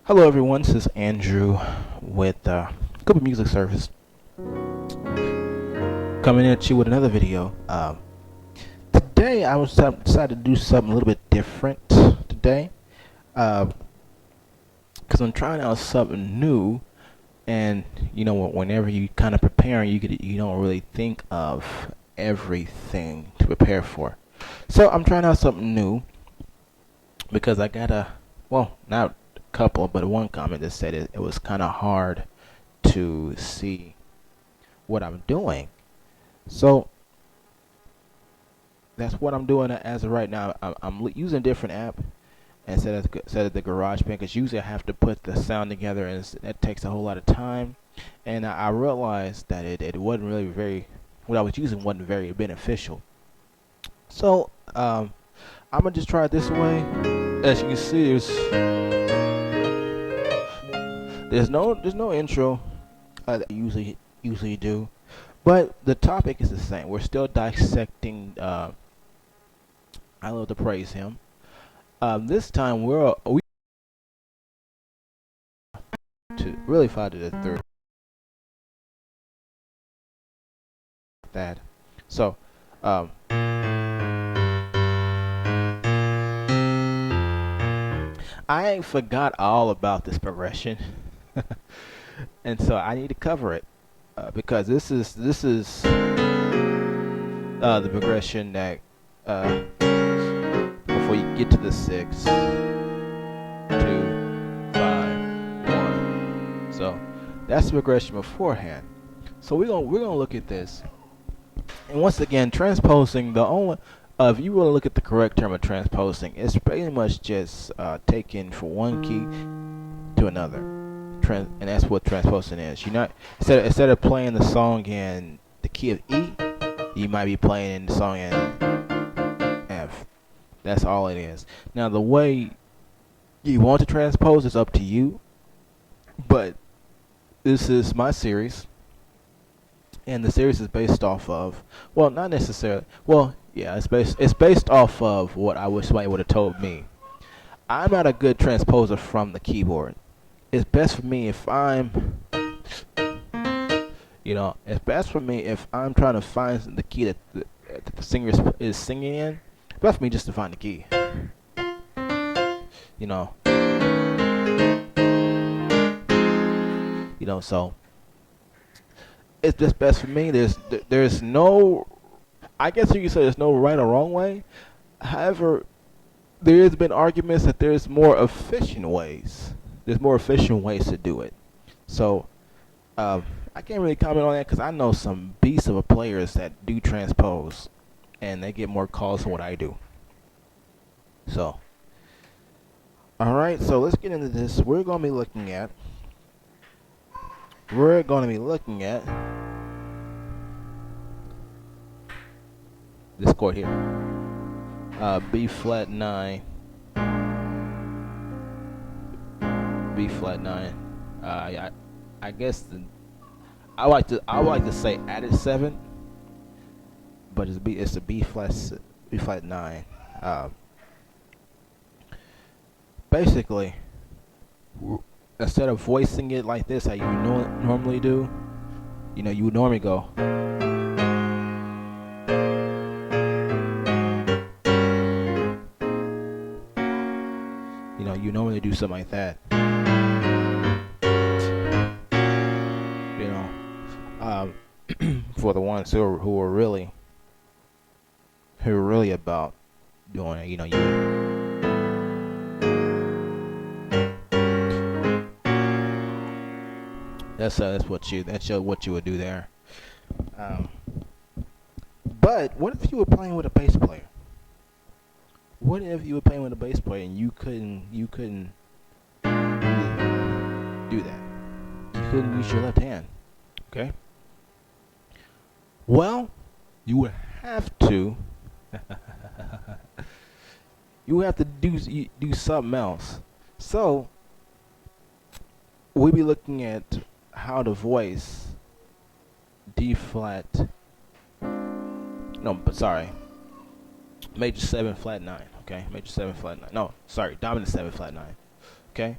Hello everyone, this is Andrew with Good Music Service coming at you with another video. Today I was decided to do something a little bit different today because I'm trying out something new, and you know whenever you kind of preparing, you don't really think of everything to prepare for. So I'm trying out something new because I got not a couple, but one comment that said it was kind of hard to see what I'm doing. So that's what I'm doing as of right now. I'm using a different app instead of the GarageBand, because usually I have to put the sound together, and that takes a whole lot of time. And I realized that it wasn't really what I was using wasn't very beneficial. So I'm gonna just try it this way. As you can see, there's no intro that I usually do, but the topic is the same. We're still dissecting. I love to praise him. This time we to really find it a third that. So I forgot all about this progression, and so I need to cover it because this is the progression that before you get to the 6, 2, 5, 1. So that's the progression beforehand. So we're gonna look at this, and once again, transposing. The only if you want to look at the correct term of transposing, it's pretty much just taking from one key to another, and that's what transposing is. You're not instead of playing the song in the key of E, you might be playing the song in F. That's all it is. Now the way you want to transpose is up to you, but this is my series, and the series is based off of, well, not necessarily, well, yeah, it's based off of what I wish somebody would have told me. I'm not a good transposer from the keyboard. It's best for me if it's best for me if I'm trying to find the key that the singer is singing in. It's best for me just to find the key. You know. So it's just best for me. There's no, I guess you could say there's no right or wrong way. However, there has been arguments that there's more efficient ways. There's more efficient ways to do it. So I can't really comment on that because I know some beasts of players that do transpose, and they get more calls than what I do. So, all right. So let's get into this. We're going to be looking at this chord here, B flat 9, B flat 9. I guess I like to say added 7, but it's a B flat 9. Basically, instead of voicing it like this, how you normally do, you would normally go. You normally do something like that. For the ones who are really about doing it, that's what you would do there. But what if you were playing with a bass player? What if you were playing with a bass player and you couldn't do that? You couldn't use your left hand. Okay. Well, you would have to. You have to do something else. So we'll be looking at how to voice D flat. No, but sorry. Major 7 flat 9. Okay, major 7 flat 9. No, sorry, dominant 7 flat 9. Okay,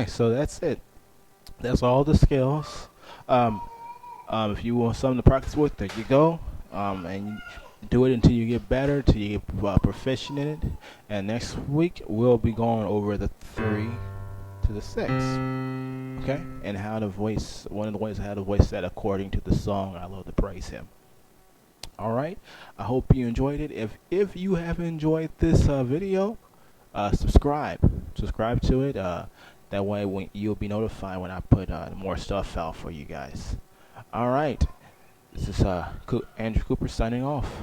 Okay, so that's it. That's all the skills. Um, if you want something to practice with, there you go. And you do it until you get better, till you get proficient in it. And next week we'll be going over the 3 to the 6. Okay, and how to voice one of the ways how to voice that according to the song "I Love to Praise Him." All right. I hope you enjoyed it. If you have enjoyed this video, subscribe to it. That way, you'll be notified when I put more stuff out for you guys. All right. This is Andrew Cooper signing off.